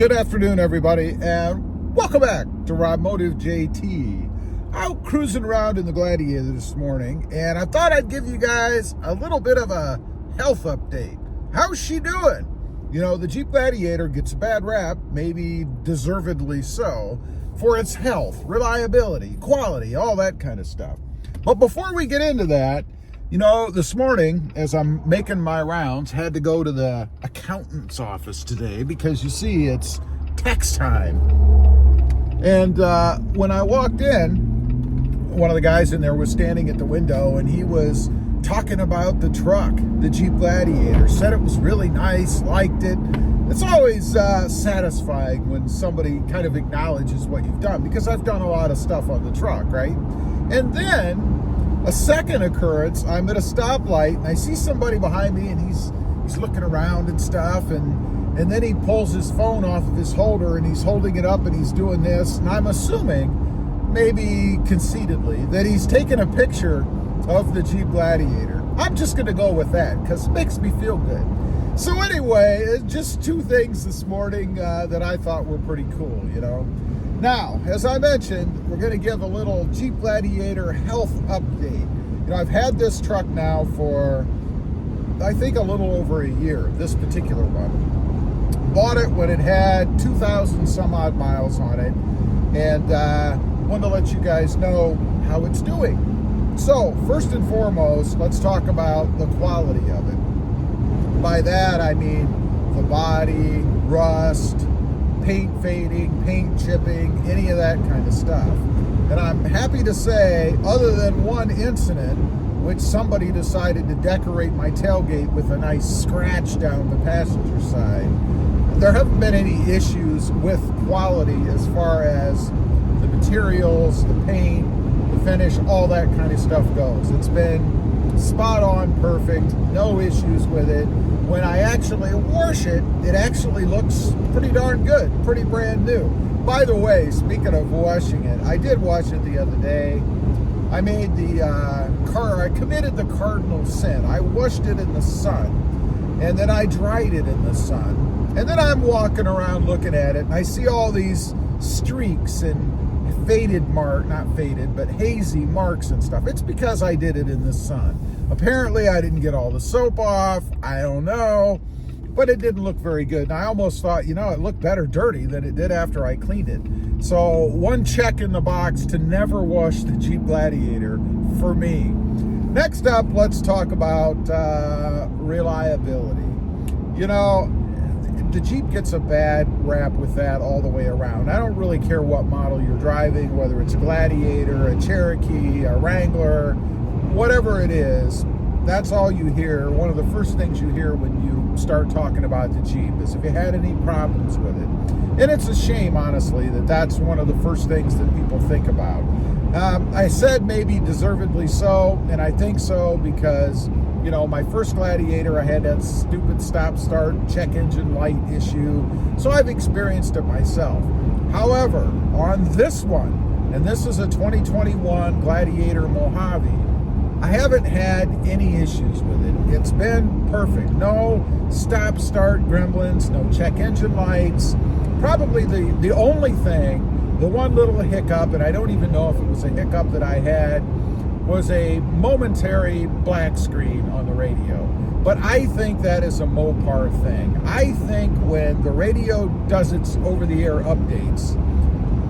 Good afternoon, everybody, and welcome back to Rodmotive JT. Out cruising around in the Gladiator this morning, and I thought I'd give you guys a little bit of a health update. How's she doing? You know, the Jeep Gladiator gets a bad rap, maybe deservedly so, for its health, reliability, quality, all that kind of stuff. But before we get into that, you know, this morning, as I'm making my rounds, had to go to the accountant's office today because you see, it's tax time. And when I walked in, one of the guys in there was standing at the window and he was talking about the truck, the Jeep Gladiator, said it was really nice, liked it. It's always satisfying when somebody kind of acknowledges what you've done, because I've done a lot of stuff on the truck, right? And then a second occurrence, I'm at a stoplight and I see somebody behind me and he's looking around and stuff, and then he pulls his phone off of his holder and he's holding it up and he's doing this, and I'm assuming, maybe conceitedly, that he's taking a picture of the Jeep Gladiator. I'm just gonna go with that because it makes me feel good. So anyway, just two things this morning that I thought were pretty cool, you know. Now, as I mentioned, we're going to give a little Jeep Gladiator health update. You know, I've had this truck now for, I think, a little over a year, this particular one. Bought it when it had 2,000 some odd miles on it, and wanted to let you guys know how it's doing. So, first and foremost, let's talk about the quality of it. By that, I mean the body, rust, paint fading, paint chipping, any of that kind of stuff. And I'm happy to say, other than one incident, which somebody decided to decorate my tailgate with a nice scratch down the passenger side, there haven't been any issues with quality as far as the materials, the paint, the finish, all that kind of stuff goes. It's been spot on, perfect, no issues with it. When I actually wash it, it actually looks pretty darn good, pretty brand new. By the way, speaking of washing it, I did wash it the other day. I made I committed the cardinal sin. I washed it in the sun, and then I dried it in the sun. And then I'm walking around looking at it, and I see all these streaks and hazy marks and stuff. It's because I did it in the sun. Apparently, I didn't get all the soap off. I don't know, but it didn't look very good. And I almost thought, you know, it looked better dirty than it did after I cleaned it. So one check in the box to never wash the Jeep Gladiator for me. Next up, let's talk about reliability. You know, the Jeep gets a bad rap with that all the way around. I don't really care what model you're driving, whether it's a Gladiator, a Cherokee, a Wrangler, whatever it is, that's all you hear. One of the first things you hear when you start talking about the Jeep is if you had any problems with it. And it's a shame, honestly, that that's one of the first things that people think about. I said maybe deservedly so, and I think so because, you know, my first Gladiator, I had that stupid stop-start check engine light issue, so I've experienced it myself. However, on this one, and this is a 2021 Gladiator Mojave, I haven't had any issues with it. It's been perfect. No stop-start gremlins, no check engine lights. Probably the only thing, the one little hiccup, and I don't even know if it was a hiccup that I had, was a momentary black screen on the radio. But I think that is a Mopar thing. I think when the radio does its over-the-air updates,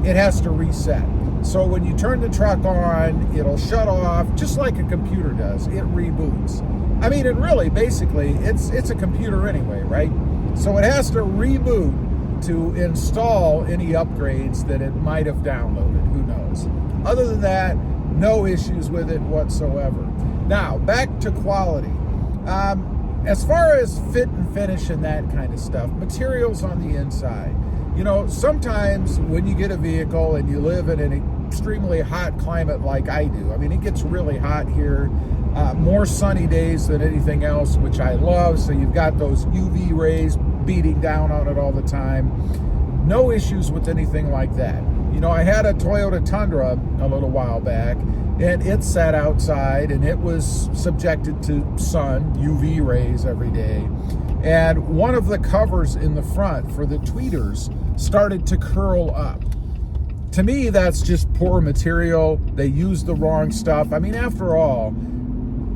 it has to reset. So when you turn the truck on, it'll shut off, just like a computer does. It reboots. I mean, it really, basically, it's a computer anyway, right? So it has to reboot to install any upgrades that it might have downloaded. Who knows? Other than that, no issues with it whatsoever. Now, back to quality. As far as fit and finish and that kind of stuff, materials on the inside. You know, sometimes when you get a vehicle and you live in an extremely hot climate like I do, I mean, it gets really hot here, more sunny days than anything else, which I love. So you've got those UV rays beating down on it all the time. No issues with anything like that. You know, I had a Toyota Tundra a little while back, and it sat outside and it was subjected to sun, UV rays every day. And one of the covers in the front for the tweeters started to curl up. To me, that's just poor material. They use the wrong stuff. I mean, after all,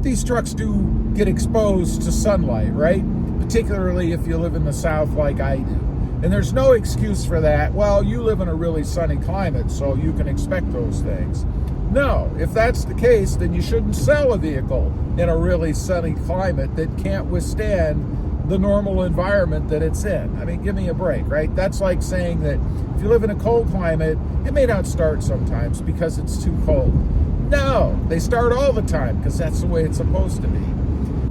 these trucks do get exposed to sunlight, right? Particularly if you live in the South like I do. And there's no excuse for that. Well, you live in a really sunny climate, so you can expect those things. No, if that's the case, then you shouldn't sell a vehicle in a really sunny climate that can't withstand the normal environment that it's in. I mean, give me a break, right? That's like saying that if you live in a cold climate, it may not start sometimes because it's too cold. No, they start all the time because that's the way it's supposed to be.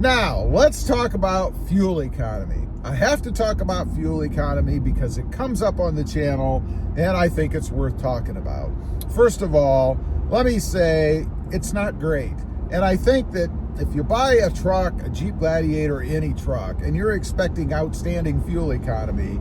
Now, let's talk about fuel economy. I have to talk about fuel economy because it comes up on the channel and I think it's worth talking about. First of all, let me say it's not great. And I think that if you buy a truck, a Jeep Gladiator, any truck, and you're expecting outstanding fuel economy,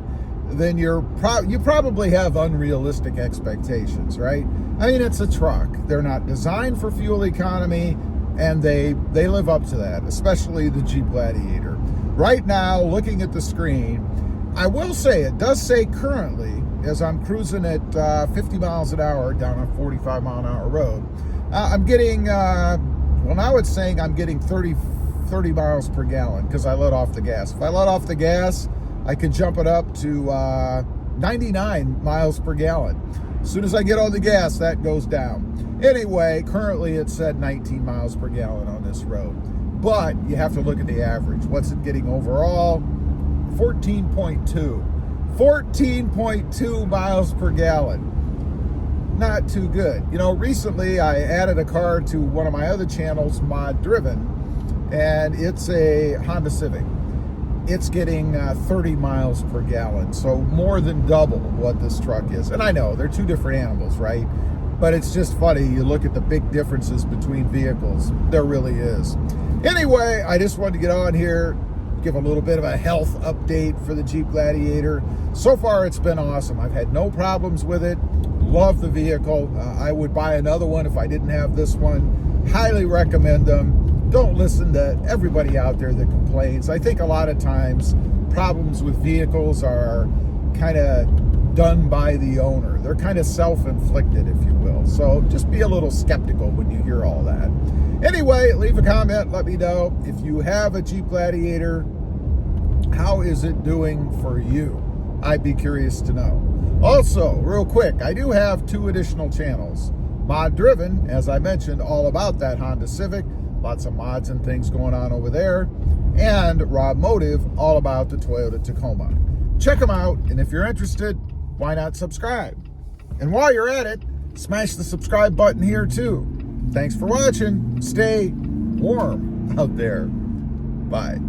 then you probably have unrealistic expectations, right? I mean, it's a truck. They're not designed for fuel economy, and they live up to that, especially the Jeep Gladiator. Right now, looking at the screen, I will say, it does say currently, as I'm cruising at 50 miles an hour down a 45 mile an hour road, I'm getting, well, now it's saying I'm getting 30 miles per gallon because I let off the gas. If I let off the gas, I can jump it up to 99 miles per gallon. As soon as I get on the gas, that goes down. Anyway, currently it said 19 miles per gallon on this road. But you have to look at the average. What's it getting overall? 14.2. 14.2 miles per gallon. Not too good. You know, recently I added a car to one of my other channels, Mod Driven, and it's a Honda Civic. It's getting 30 miles per gallon, so more than double what this truck is. And I know they're two different animals, right? But it's just funny. You look at the big differences between vehicles. There really is. Anyway, I just wanted to get on here, give a little bit of a health update for the Jeep Gladiator. So far, it's been awesome. I've had no problems with it. Love the vehicle. I would buy another one if I didn't have this one. Highly recommend them. Don't listen to everybody out there that complains. I think a lot of times problems with vehicles are kind of done by the owner. They're kind of self-inflicted, if you will. So just be a little skeptical when you hear all that. Anyway, leave a comment. Let me know if you have a Jeep Gladiator. How is it doing for you? I'd be curious to know. Also, real quick, I do have 2 additional channels. Mod Driven, as I mentioned, all about that Honda Civic. Lots of mods and things going on over there. And Rob Motive, all about the Toyota Tacoma. Check them out, and if you're interested, why not subscribe? And while you're at it, smash the subscribe button here too. Thanks for watching. Stay warm out there. Bye.